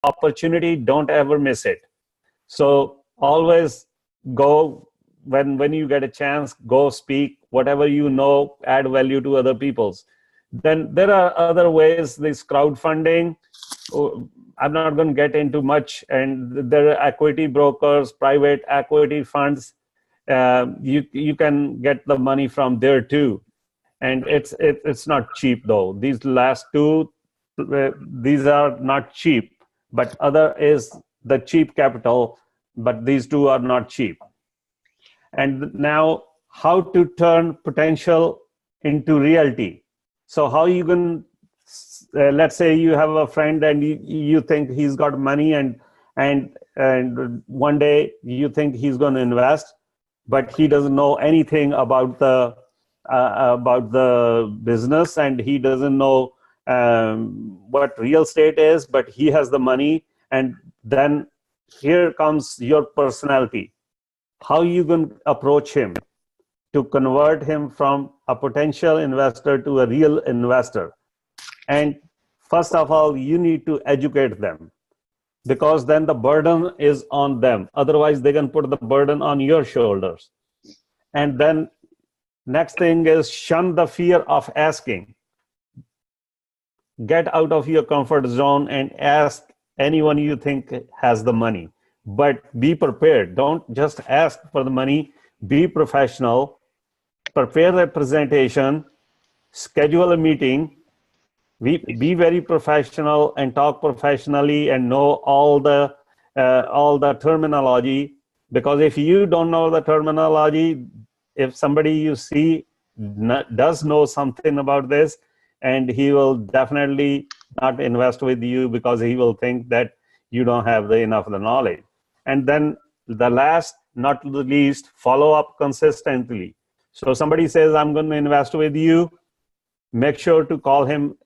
opportunity, don't ever miss it. So always go, when you get a chance, go speak whatever you know, add value to other people's. Then there are other ways, this crowdfunding, I'm not going to get into much, and there are equity brokers, private equity funds. You can get the money from there too, and it's not cheap though. These last two, these are not cheap, but other is the cheap capital, but these two are not cheap. And now, how to turn potential into reality. So how you can, let's say you have a friend and you think he's got money, and one day you think he's going to invest, but he doesn't know anything about the business, and he doesn't know what real estate is, but he has the money. And then here comes your personality. How you going to approach him to convert him from a potential investor to a real investor? And first of all, you need to educate them, because then the burden is on them. Otherwise, they can put the burden on your shoulders. And then next thing is shun the fear of asking. Get out of your comfort zone and ask anyone you think has the money. But be prepared. Don't just ask for the money. Be professional. Prepare a presentation. Schedule a meeting. Be very professional and talk professionally and know all the terminology. Because if you don't know the terminology, if somebody you see does know something about this, and he will definitely not invest with you, because he will think that you don't have enough of the knowledge. And then the last, not the least, follow up consistently. So somebody says, I'm going to invest with you, make sure to call him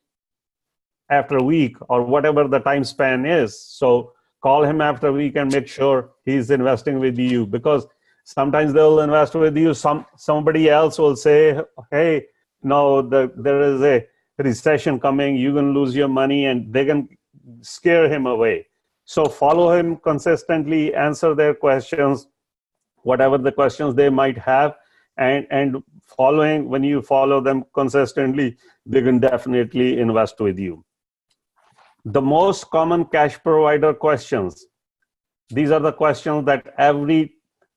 after a week or whatever the time span is. So call him after a week and make sure he's investing with you, because sometimes they'll invest with you. Somebody else will say, hey, no, there is a recession coming, you can lose your money, and they can scare him away. So follow him consistently, answer their questions, whatever the questions they might have, and when you follow them consistently, they can definitely invest with you. The most common cash provider questions. These are the questions that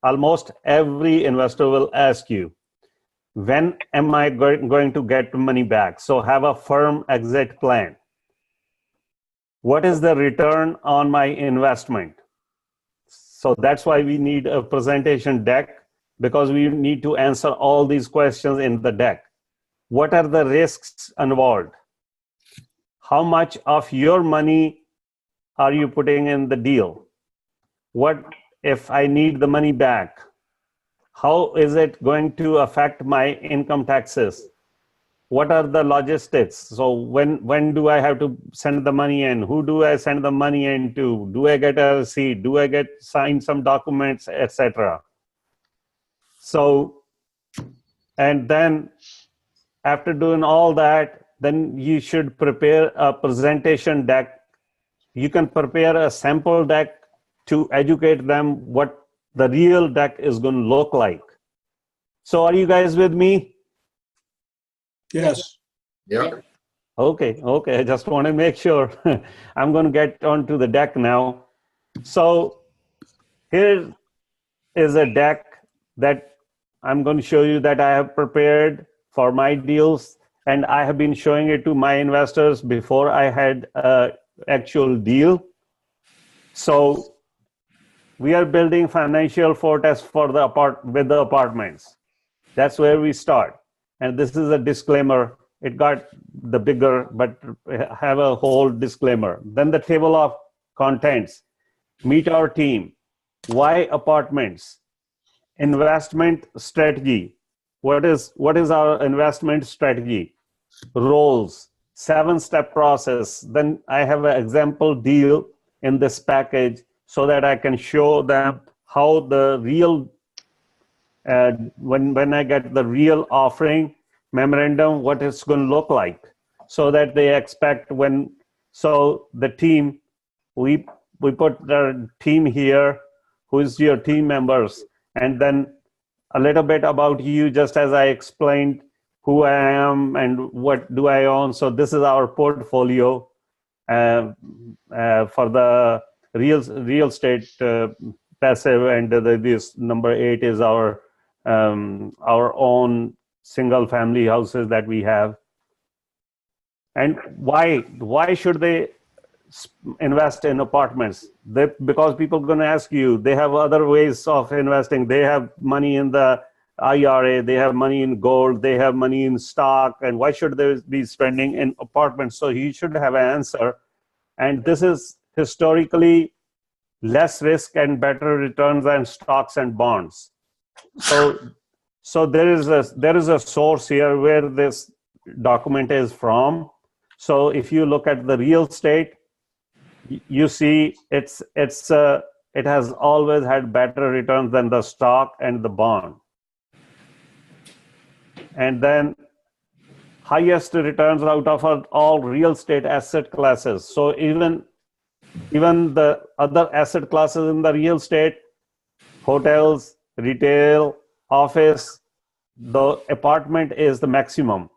almost every investor will ask you. When am I going to get money back? So have a firm exit plan. What is the return on my investment? So that's why we need a presentation deck, because we need to answer all these questions in the deck. What are the risks involved? How much of your money are you putting in the deal? What if I need the money back? How is it going to affect my income taxes? What are the logistics? So when do I have to send the money in? Who do I send the money in to? Do I get a receipt? Do I get signed some documents, etc.? So, and then after doing all that, then you should prepare a presentation deck. You can prepare a sample deck to educate them what the real deck is going to look like. So are you guys with me? Yes. Yeah. Okay. I just want to make sure. I'm going to get onto the deck now. So here is a deck that I'm going to show you that I have prepared for my deals, and I have been showing it to my investors before I had an actual deal. So we are building financial fortress for with the apartments. That's where we start. And this is a disclaimer. It got the bigger, but have a whole disclaimer. Then the table of contents. Meet our team. Why apartments? Investment strategy. What is our investment strategy? Roles. 7-step process. Then I have an example deal in this package so that I can show them how the real, when I get the real offering memorandum, what it's going to look like, so that they expect so the team we put the team here, who is your team members, and then a little bit about you, just as I explained who I am and what do I own. So this is our portfolio for the real estate passive, and this number 8 is our own single family houses that we have. And why should they invest in apartments? Because people are going to ask you, they have other ways of investing. They have money in the IRA, they have money in gold, they have money in stock, and why should they be spending in apartments? So you should have an answer. And this is historically less risk and better returns than stocks and bonds. So there is a source here where this document is from. So if you look at the real estate, you see it has always had better returns than the stock and the bond. And then highest returns out of all real estate asset classes. So even the other asset classes in the real estate, hotels, retail, office, the apartment is the maximum.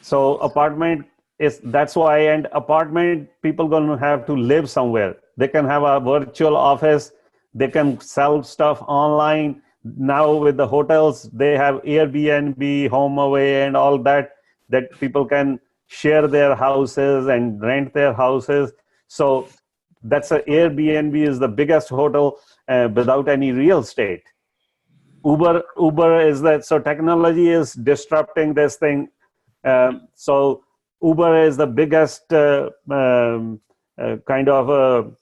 So apartment is, that's why, and apartment, people going to have to live somewhere. They can have a virtual office, they can sell stuff online. Now with the hotels, they have Airbnb, HomeAway, and all that people can share their houses and rent their houses. So that's Airbnb is the biggest hotel without any real estate. Uber is that. So technology is disrupting this thing. So Uber is the biggest kind of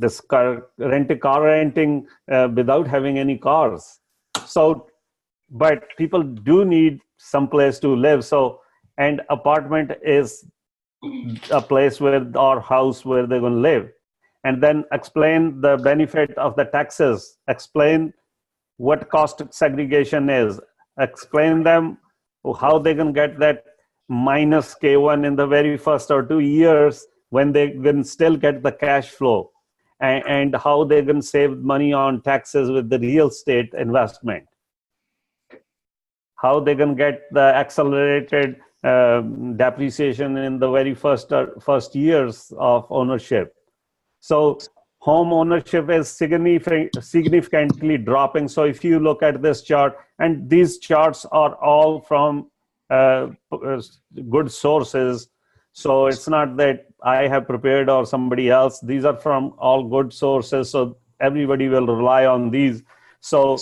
this car renting without having any cars. So, but people do need some place to live. So, and apartment is a place where, or house where they're going to live. And then explain the benefit of the taxes, explain what cost segregation is, explain them how they can get that minus K1 in the very first or 2 years when they can still get the cash flow, and how they can save money on taxes with the real estate investment, how they can get the accelerated depreciation in the very first years of ownership. So home ownership is significantly dropping. So if you look at this chart, and these charts are all from good sources, so it's not that I have prepared or somebody else. These are from all good sources, so everybody will rely on these. So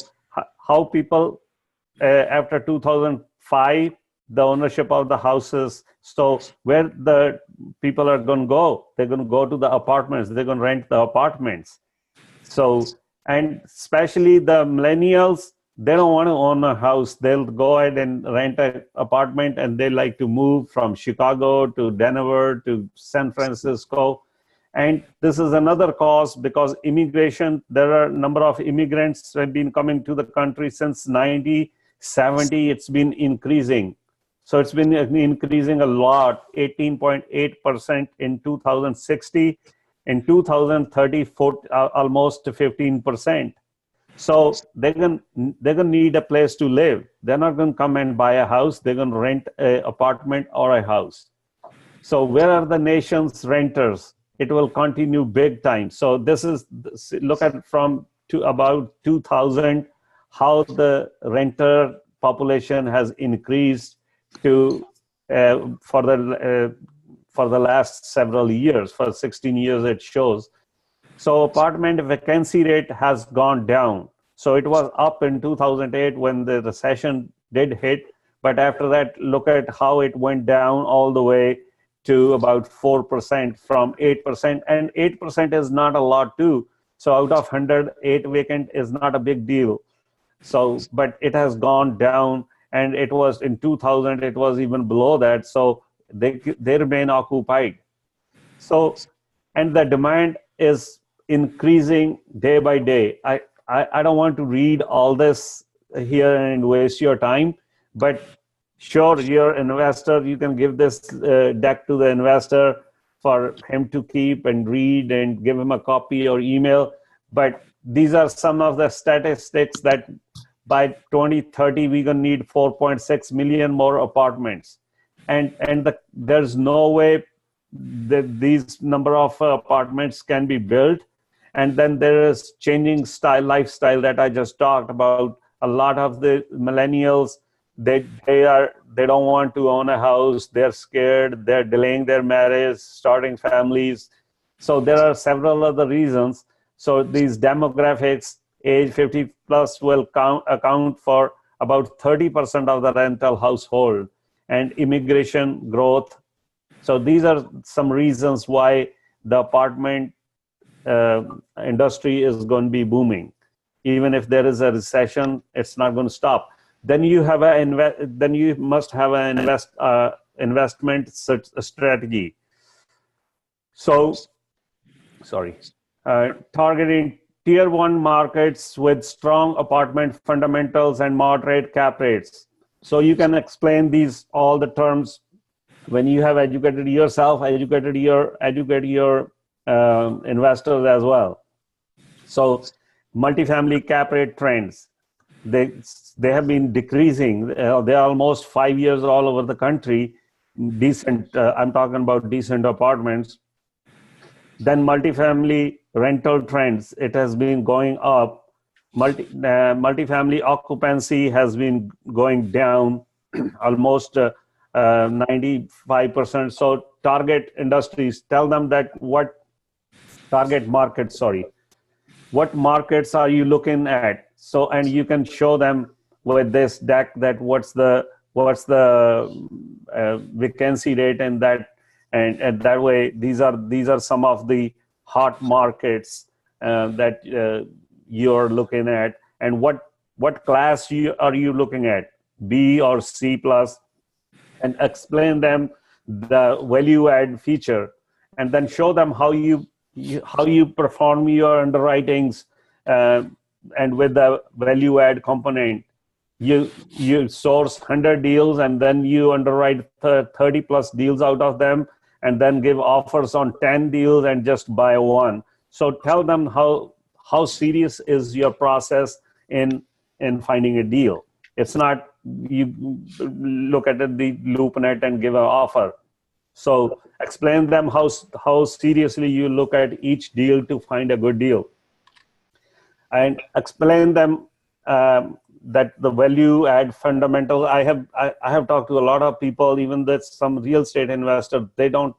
how people after 2005, the ownership of the houses, so where the people are going to go, they're going to go to the apartments, they're going to rent the apartments. So, and especially the millennials, they don't want to own a house. They'll go ahead and rent an apartment, and they like to move from Chicago to Denver to San Francisco. And this is another cause, because immigration, there are a number of immigrants who have been coming to the country since 1970. It's been increasing. So it's been increasing a lot, 18.8% in 2060. In 2030, almost 15%. So they're gonna need a place to live. They're not going to come and buy a house. They're going to rent an apartment or a house. So where are the nation's renters? It will continue big time. So this is, look at from to about 2000, how the renter population has increased to for the last several years, for 16 years it shows. So apartment vacancy rate has gone down. So it was up in 2008 when the recession did hit, but after that, look at how it went down all the way to about 4% from 8%, and 8% is not a lot too. So out of 100, 8 vacant is not a big deal. So, but it has gone down, and it was in 2000, it was even below that. So they remain occupied. So, and the demand is increasing day by day. I don't want to read all this here and waste your time, but Sure, your investor, you can give this deck to the investor for him to keep and read and give him a copy or email. But these are some of the statistics that by 2030, we're going to need 4.6 million more apartments. And there's no way that these number of apartments can be built. And then there is changing lifestyle that I just talked about. A lot of the millennials, they don't want to own a house. They're scared. They're delaying their marriage, starting families. So there are several other reasons. So these demographics, age 50 plus, will account for about 30% of the rental household, and immigration growth. So these are some reasons why the apartment industry is going to be booming. Even if there is a recession, it's not going to stop. Then you have then you must have an investment strategy. So, sorry, targeting tier 1 markets with strong apartment fundamentals and moderate cap rates. So you can explain these all the terms when you have educated yourself, educate your investors as well. So multifamily cap rate trends, they have been decreasing. They're almost 5 years all over the country. Decent, I'm talking about decent apartments. Then multifamily rental trends, it has been going up. Multifamily occupancy has been going down almost 95%. So target industries, tell them that what markets are you looking at? So, and you can show them with this deck that what's the vacancy rate, and that way these are some of the hot markets that you're looking at, and what class are you looking at, B or C plus, and explain them the value add feature, and then show them how you perform your underwritings, and with the value add component, you source 100 deals and then you underwrite 30 plus deals out of them, and then give offers on 10 deals and just buy one. So tell them how serious is your process in finding a deal. It's not you look at the LoopNet and give an offer. So explain them how seriously you look at each deal to find a good deal, and explain them that the value add fundamental. I have talked to a lot of people, even that some real estate investors, they don't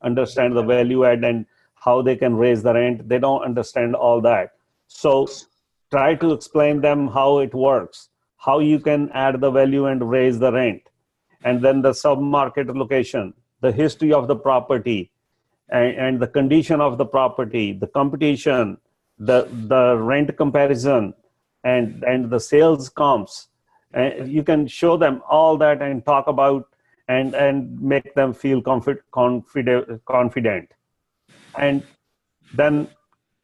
understand the value add and how they can raise the rent. They don't understand all that. So try to explain them how it works, how you can add the value and raise the rent, and then the sub-market location, the history of the property, and the condition of the property, the competition, the rent comparison, and the sales comps. And you can show them all that and talk about and make them feel confident. And then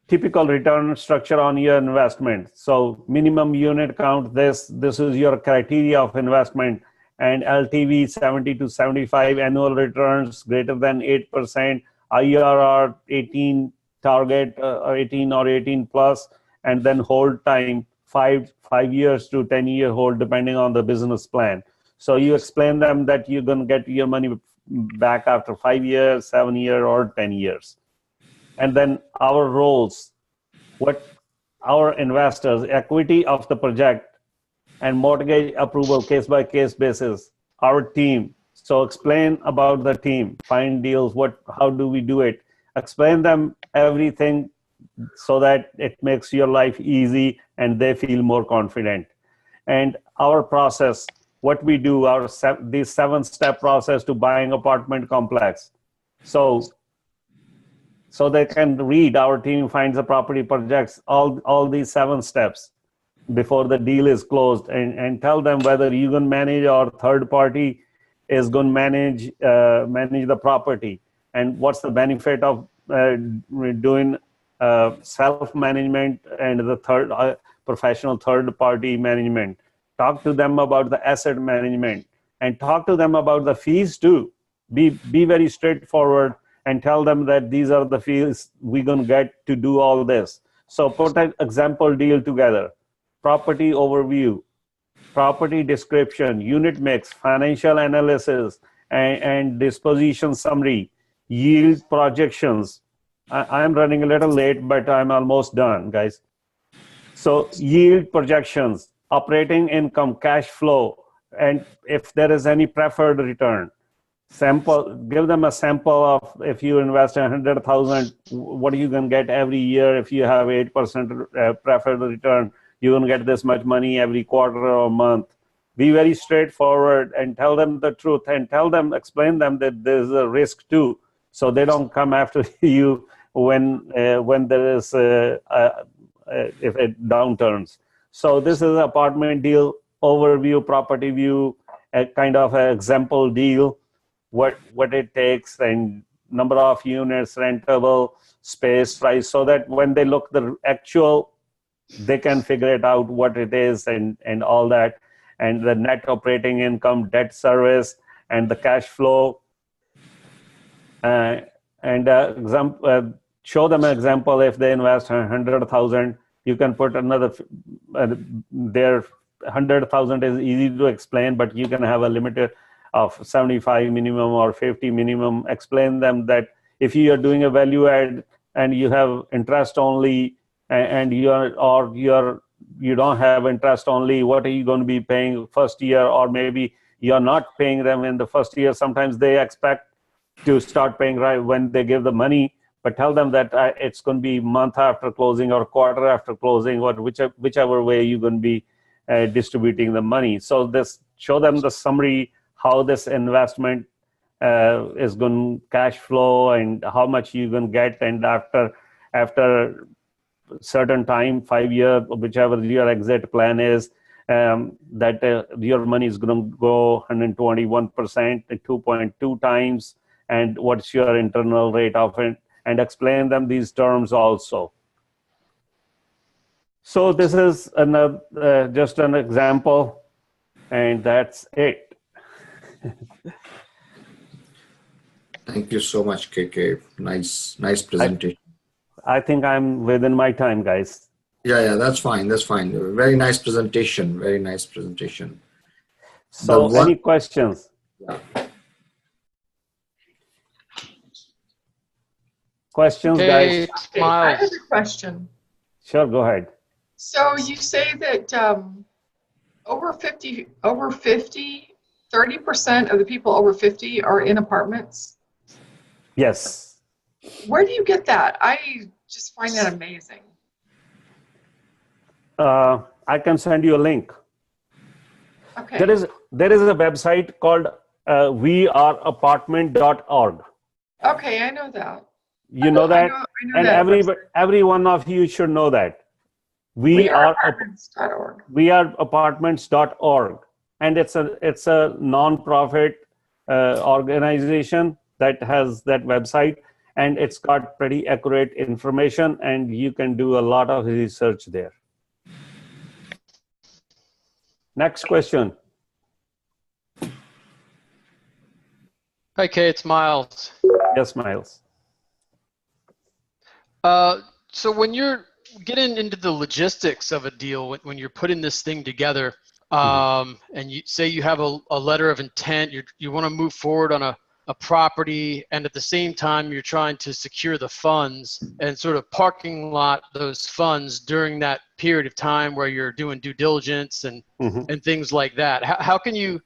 typical return structure on your investment. So minimum unit count, this is your criteria of investment, and LTV 70 to 75, annual returns greater than 8%, IRR 18 target, 18 or 18 plus, and then hold time 5 years to 10-year hold, depending on the business plan. So you explain them that you're going to get your money back after 5 years, 7 years, or 10 years. And then our roles, what our investors, equity of the project, and mortgage approval case by case basis, our team. So explain about the team, find deals, how do we do it? Explain them everything so that it makes your life easy and they feel more confident. And our process, what we do, this 7-step process to buying apartment complex. So they can read, our team finds a property, projects all these 7 steps before the deal is closed, and tell them whether you can manage or third party is going to manage the property, and what's the benefit of doing self-management and the professional third party management. Talk to them about the asset management and talk to them about the fees too. Be very straightforward and tell them that these are the fees we're going to get to do all this. So put an example deal together: property overview, property description, unit mix, financial analysis, and disposition summary, yield projections. I'm running a little late, but I'm almost done, guys. So yield projections, operating income, cash flow, and if there is any preferred return. Sample, give them a sample of if you invest 100,000, what are you going to get every year? If you have 8% preferred return, you're going to get this much money every quarter or month. Be very straightforward and tell them the truth, and explain them that there's a risk too, so they don't come after you when there is if it downturns. So this is apartment deal overview, property view, a kind of an example deal, what it takes, and number of units, rentable space, price, so that when they look the actual, they can figure it out what it is and all that, and the net operating income, debt service, and the cash flow, and show them an example. If they invest 100,000, you can put another their 100,000 is easy to explain, but you can have a limit of 75 minimum or 50 minimum. Explain them that if you are doing a value add and you have interest only, and you don't have interest only, what are you going to be paying first year? Or maybe you're not paying them in the first year. Sometimes they expect to start paying right when they give the money, but tell them that it's going to be month after closing or quarter after closing, or whichever way you're going to be distributing the money. So show them the summary, how this investment is going to cash flow and how much you're going to get, and after certain time, 5 years, whichever your exit plan is, that your money is going to go 121% to 2.2 times, and what's your internal rate of it, and explain them these terms also. So this is just an example, and that's it. Thank you so much, KK. Nice presentation. I think I'm within my time, guys. Yeah, that's fine. That's fine. Very nice presentation. Very nice presentation. So any questions? Yeah. Questions, okay, guys? Miles. I have a question. Sure, go ahead. So you say that over 50, 30% of the people over 50 are in apartments? Yes. Where do you get that? I just find that amazing. I can send you a link. Okay. There is a website called weareapartment.org. Okay, I know that. You know that? I know And that every one of you should know that. Weareapartments.org. And it's a non-profit organization that has that website, and it's got pretty accurate information, and you can do a lot of research there. Next question. Hi, Kay, it's Miles. Yes, Miles. So when you're getting into the logistics of a deal, when you're putting this thing together, and you say you have a letter of intent, you want to move forward on a property, and at the same time you're trying to secure the funds and sort of parking lot those funds during that period of time where you're doing due diligence and things like that. Have you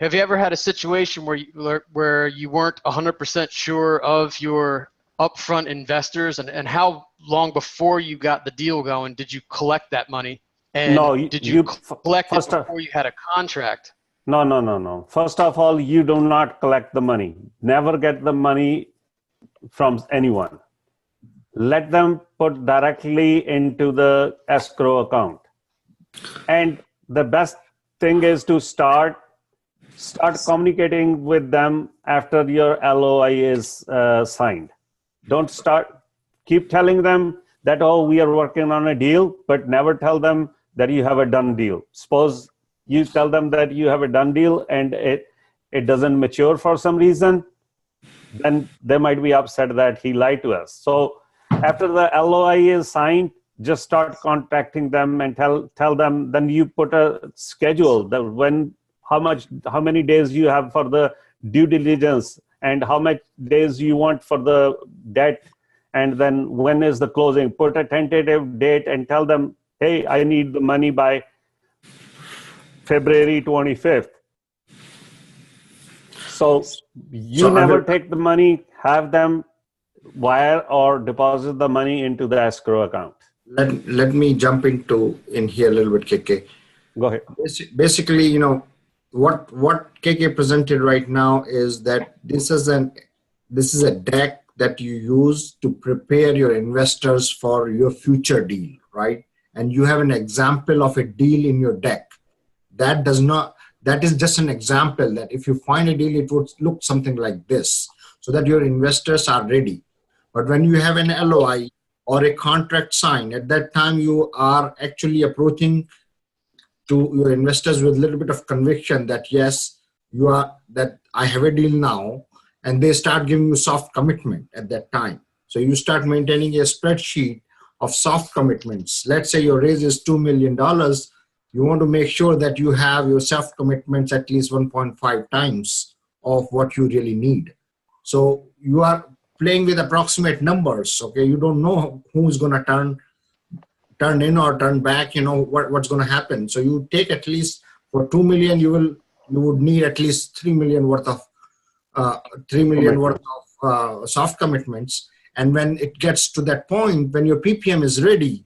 ever had a situation where you weren't 100% sure of your upfront investors, and how long before you got the deal going did you collect that money? And no, did you collect it before you had a contract? No. First of all, you do not collect the money. Never get the money from anyone. Let them put directly into the escrow account. And the best thing is to start communicating with them after your LOI is signed. Don't keep telling them that, oh, we are working on a deal, but never tell them that you have a done deal. Suppose you tell them that you have a done deal, and it doesn't mature for some reason, then they might be upset that he lied to us. So after the LOI is signed, just start contacting them and tell them. Then you put a schedule that how many days you have for the due diligence and how much days you want for the debt, and then when is the closing. Put a tentative date and tell them, hey, I need the money by February 25th. So you never take the money, have them wire or deposit the money into the escrow account. Let me jump in here a little bit, KK. Go ahead. Basically, you know, what KK presented right now is that this is a deck that you use to prepare your investors for your future deal, right? And you have an example of a deal in your deck. That is just an example that if you find a deal, it would look something like this, so that your investors are ready. But when you have an LOI or a contract signed, at that time you are actually approaching to your investors with a little bit of conviction that yes, that I have a deal now, and they start giving you soft commitment at that time. So you start maintaining a spreadsheet of soft commitments. Let's say your raise is $2 million. You want to make sure that you have your soft commitments at least 1.5 times of what you really need. So you are playing with approximate numbers. Okay, you don't know who's going to turn in or turn back. You know what's going to happen. So you take at least for 2 million, you would need at least 3 million worth of soft commitments. And when it gets to that point, when your PPM is ready,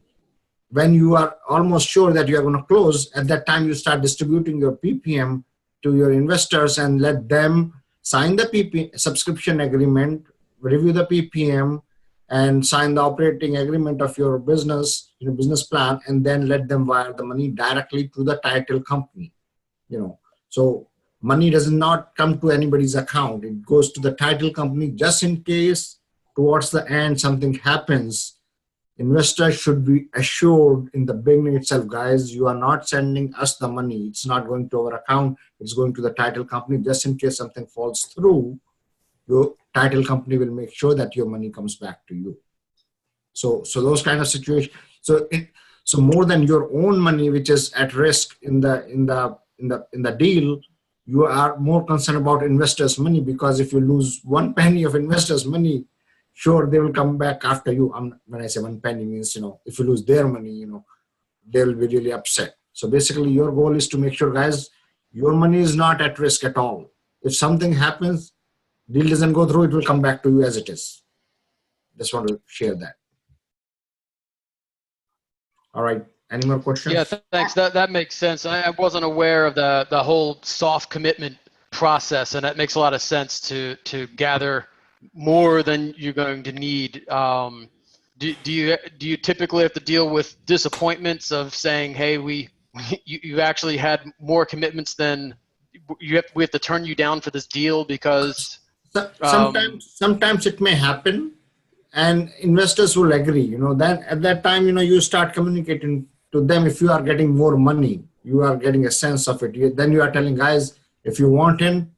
when you are almost sure that you are going to close, at that time you start distributing your PPM to your investors and let them sign the subscription agreement, review the PPM, and sign the operating agreement of your business, business plan, and then let them wire the money directly to the title company. So money does not come to anybody's account. It goes to the title company just in case towards the end something happens. Investors should be assured in the beginning itself, guys, you are not sending us the money. It's not going to our account. It's going to the title company. Just in case something falls through, your title company will make sure that your money comes back to you. So those kind of situations. So more than your own money, which is at risk in the deal, you are more concerned about investors' money, because if you lose 1 penny of investors' money, sure, they will come back after you. When I say 1 penny means, if you lose their money, they will be really upset. So basically your goal is to make sure, guys, your money is not at risk at all. If something happens, deal doesn't go through, it will come back to you as it is. Just want to share that. All right. Any more questions? Yeah, thanks. That makes sense. I wasn't aware of the whole soft commitment process, and that makes a lot of sense to gather more than you're going to need. Do you typically have to deal with disappointments of saying, hey, you actually had more commitments than we have to turn you down for this deal because sometimes it may happen, and investors will agree. Then at that time, you start communicating to them. If you are getting more money, you are getting a sense of it. Then you are telling, guys, if you want in,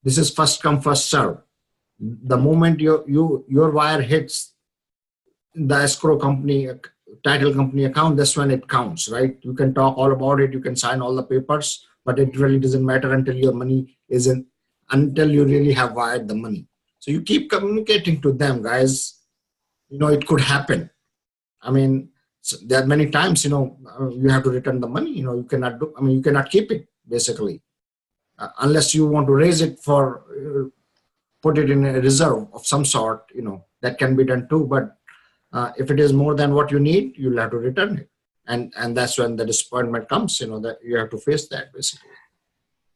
this is first come first serve. The moment your wire hits the escrow company, title company account, that's when it counts, right? You can talk all about it, you can sign all the papers, but it really doesn't matter until your money until you really have wired the money. So you keep communicating to them, guys. It could happen. I mean, there are many times, you have to return the money. You cannot keep it, basically, unless you want to raise it for put it in a reserve of some sort, that can be done too. But if it is more than what you need, you'll have to return it. And that's when the disappointment comes, that you have to face that, basically.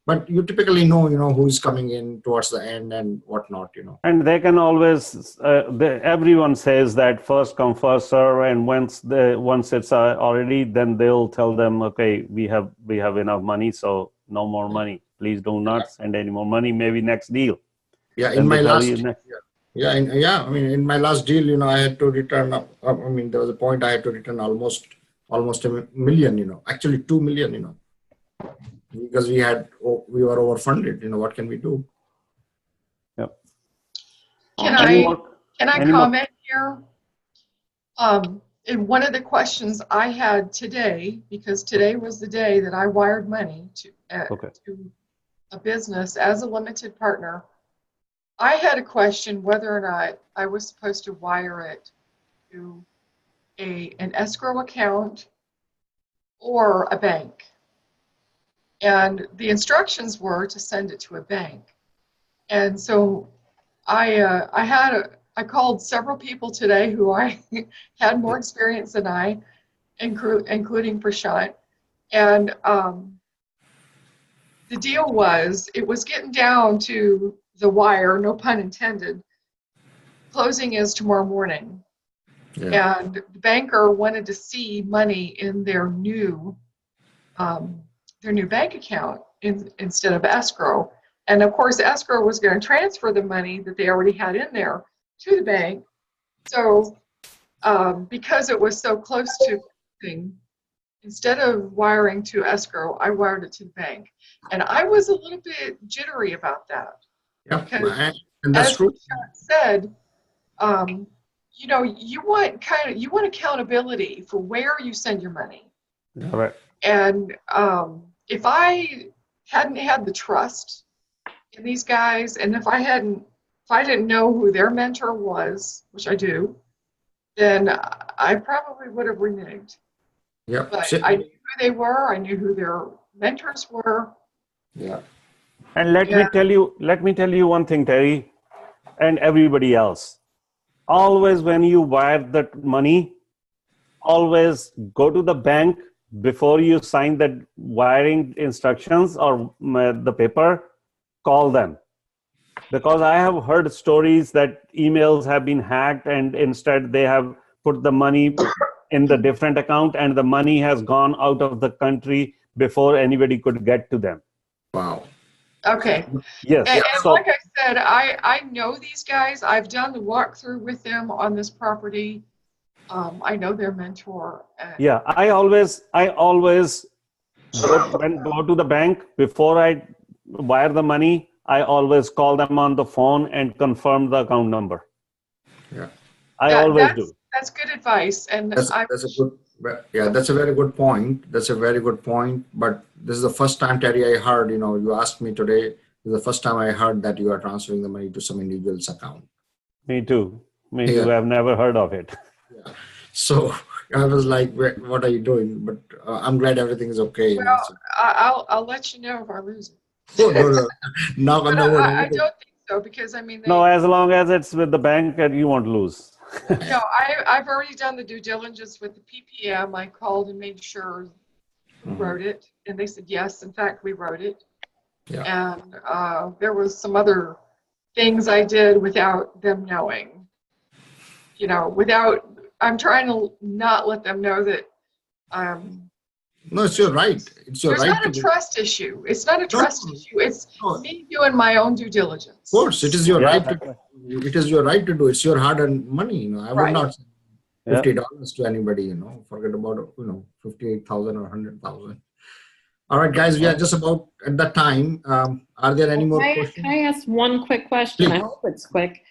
But you typically know, who is coming in towards the end and whatnot, And they can always, everyone says that first come, first serve. And once it's already, then they'll tell them, okay, we have enough money, so no more money. Please do not send any more money, maybe next deal. Yeah, in my last deal, I had to return. There was a point I had to return almost $1 million. Actually, $2 million. because we were overfunded. What can we do? Yep. Can Any I more- can I any more- comment here? And one of the questions I had today, because today was the day that I wired money to a business as a limited partner, I had a question whether or not I was supposed to wire it to an escrow account or a bank. And the instructions were to send it to a bank. And so I called several people today who I had more experience than I, including Prashant. And the deal was, it was getting down to the wire, no pun intended. Closing is tomorrow morning. Yeah. And the banker wanted to see money in their new bank account instead of escrow. And of course, escrow was going to transfer the money that they already had in there to the bank. So because it was so close to closing, instead of wiring to escrow, I wired it to the bank. And I was a little bit jittery about that. Yeah, Because and that's as true. Prashant said, you want accountability for where you send your money. All right. And if I hadn't had the trust in these guys, and if I didn't know who their mentor was, which I do, then I probably would have reneged. Yeah. But I knew who they were. I knew who their mentors were. Yeah. And let me tell you one thing, Terry, and everybody else. Always when you wire that money, always go to the bank before you sign that wiring instructions or the paper, call them. Because I have heard stories that emails have been hacked and instead they have put the money in the different account and the money has gone out of the country before anybody could get to them. Wow. Okay. Yes. And So, like I said, I know these guys. I've done the walkthrough with them on this property. I know their mentor. yeah, I always go to the bank before I wire the money. I always call them on the phone and confirm the account number. Yeah. I always do. That's good advice. And That's a very good point. That's a very good point. But this is the first time, Terry, I heard, you asked me today, this is the first time I heard that you are transferring the money to some individual's account. Me too. I've never heard of it. Yeah. So I was like, what are you doing? But I'm glad everything is okay. Well, I'll let you know if I lose it. Oh, no. Knock on the wood. I don't think so, because No, as long as it's with the bank, you won't lose. No, I've already done the due diligence with the PPM. I called and made sure we wrote it, and they said yes. In fact, we wrote it. Yeah. And there was some other things I did without them knowing. I'm trying to not let them know that. No, it's your right. It's your there's right. Not a trust issue. It's not a trust issue. It's me doing my own due diligence. Of course, it is your right. It is your right to do. It's your hard-earned money. I would not say $50 to anybody. Forget about 58,000 or 100,000. All right, guys, we are just about at that time. Are there any more questions? Can I ask one quick question? Please. I hope it's quick.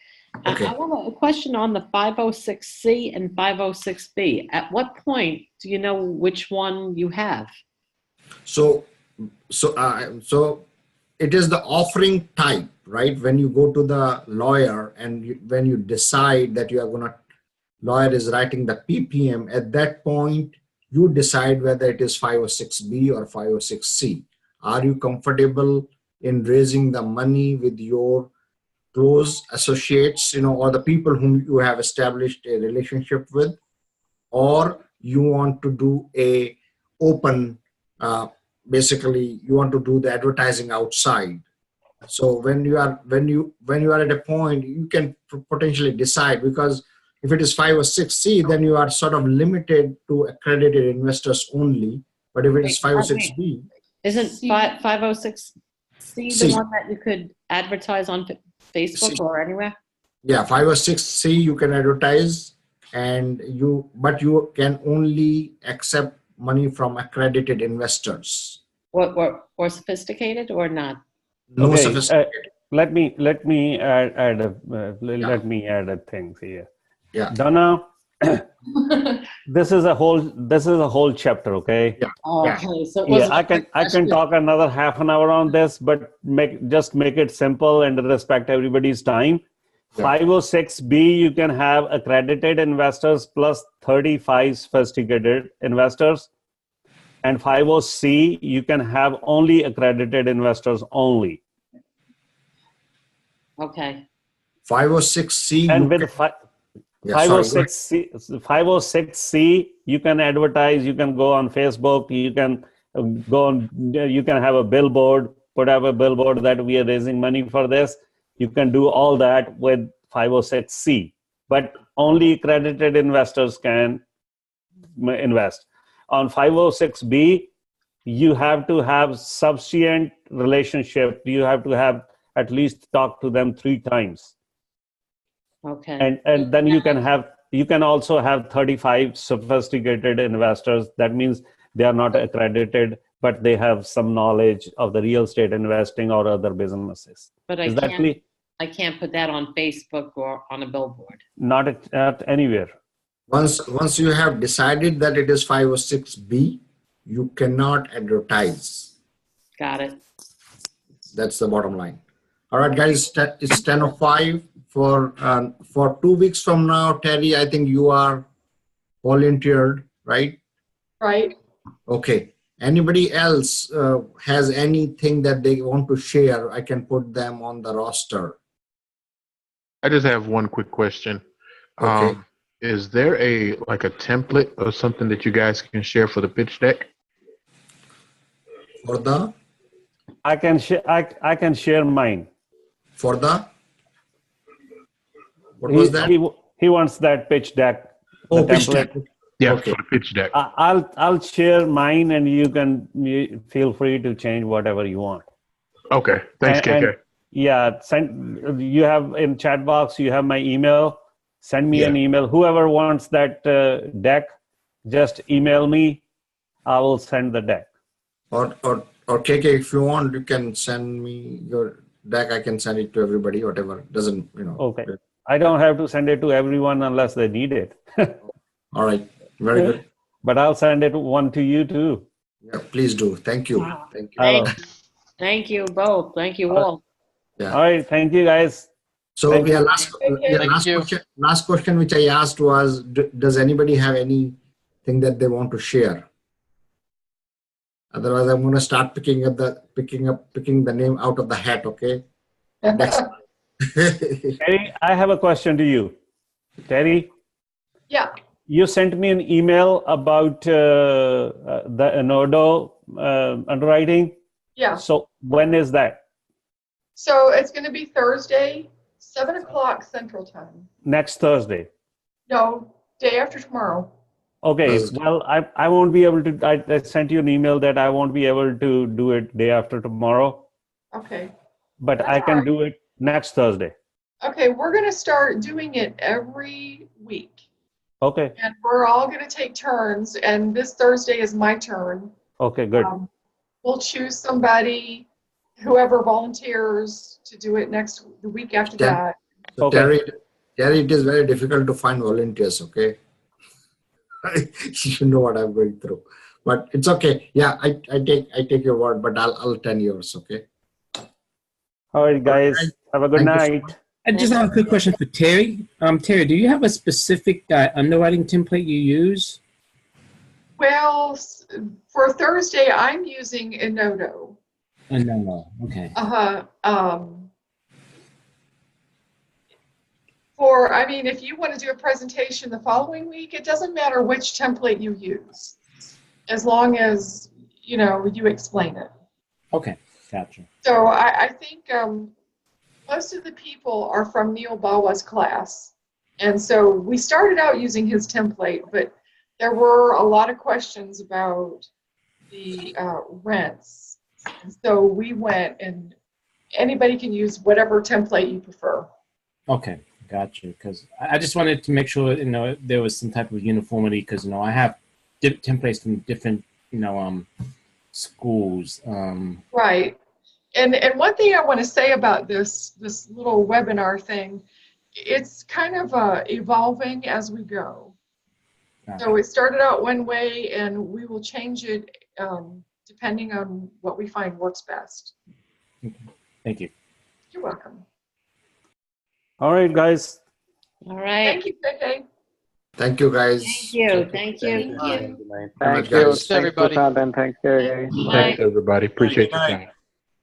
Okay. I have a question on the 506C and 506B. At what point do you know which one you have? So it is the offering type, right? When you go to the lawyer and when you decide that lawyer is writing the PPM, at that point, you decide whether it is 506B or 506C. Are you comfortable in raising the money with your close associates, or the people whom you have established a relationship with, or you want to do a open, basically you want to do the advertising outside. So when you are at a point, you can potentially decide, because if it is 506C, then you are sort of limited to accredited investors only. But if it is 506B, isn't 506C the one that you could advertise on Facebook or anywhere? Yeah, 506C you can advertise, but you can only accept money from accredited investors. or sophisticated or not? No Okay, sophisticated. let me add let me add a thing here. Yeah. Donna, this is a whole chapter, okay? Yeah. Okay, so it Yeah, wasn't. I can talk another half an hour on this, but make it simple and respect everybody's time. Yeah. 506B, you can have accredited investors plus 35 sophisticated investors. And 50C, you can have only accredited investors only. Okay. 506C. And with 506C, you can advertise, you can go on Facebook, you can you can have a billboard, put up a billboard that we are raising money for this. You can do all that with 506C, but only accredited investors can invest. On 506B, you have to have sufficient relationship. You have to have at least talk to them 3 times. Okay. And then you can also have 35 sophisticated investors. That means they are not accredited, but they have some knowledge of the real estate investing or other businesses. But Is that clear? I can't put that on Facebook or on a billboard. Not at anywhere. Once you have decided that it is 506B, you cannot advertise. Got it. That's the bottom line. All right, guys, it's 10:05. For 2 weeks from now, Terry, I think you are volunteered, right? Right. Okay. Anybody else has anything that they want to share? I can put them on the roster. I just have one quick question. Okay. Is there a template or something that you guys can share for the pitch deck? For the? I can share mine. For the? What was that? He wants that pitch deck. Oh, the pitch template. deck. Yeah, Okay. for the pitch deck. I'll share mine, and you can feel free to change whatever you want. Okay. Thanks, KK. Yeah, you have in chat box, you have my email. Send me an email. Whoever wants that deck, just email me. I will send the deck. Or KK, if you want, you can send me your deck. I can send it to everybody, whatever. Doesn't, Okay. I don't have to send it to everyone unless they need it. All right. Very good. But I'll send it one to you too. Yeah, please do. Thank you. Thank you. Thank you both. Thank you all. Yeah. All right. Thank you, guys. So Thank you. last question which I asked was, does anybody have anything that they want to share? Otherwise, I'm going to start picking the name out of the hat. Okay. Next. Terry, I have a question to you. Terry, Yeah. you sent me an email about the Enodo underwriting. Yeah. So when is that? So it's going to be Thursday, 7 o'clock Central Time. Next Thursday. No, day after tomorrow. Okay. Well, I won't be able to. I sent you an email that I won't be able to do it day after tomorrow, Okay. but That's I can all right. do it next Thursday. Okay, we're going to start doing it every week. Okay. And we're all going to take turns. And this Thursday is my turn. Okay. Good. We'll choose somebody, whoever volunteers to do it the week after that. So Okay. Terry, it is very difficult to find volunteers. Okay. You know what I'm going through, but it's okay. Yeah, I take your word, but I'll 10 yours. Okay. All right, guys. Have a good Thank you so night. much. I just have a quick question for Terry. Terry, do you have a specific underwriting template you use? Well, for Thursday, I'm using Enodo. No. Okay. If you want to do a presentation the following week, it doesn't matter which template you use, as long as, you explain it. Okay. Gotcha. So I think most of the people are from Neil Bawa's class. And so we started out using his template, but there were a lot of questions about the rents. And so we went, and anybody can use whatever template you prefer. Okay. Gotcha. Because I just wanted to make sure, there was some type of uniformity because, I have templates from different, schools. Right. And one thing I want to say about this little webinar thing, it's kind of evolving as we go. So it started out one way, and we will change it depending on what we find works best. Thank you. You're welcome. All right, guys. All right. Thank you, Pepe. Thank you, guys. Thank you. Thank you. Bye. Thank Thank you. you. Thanks, everybody. Prashant, and thanks, Terry. Thanks, everybody. Appreciate your time.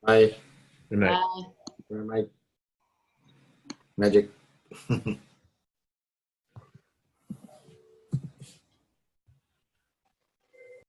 Bye. Good night. Bye. Good night. Magic.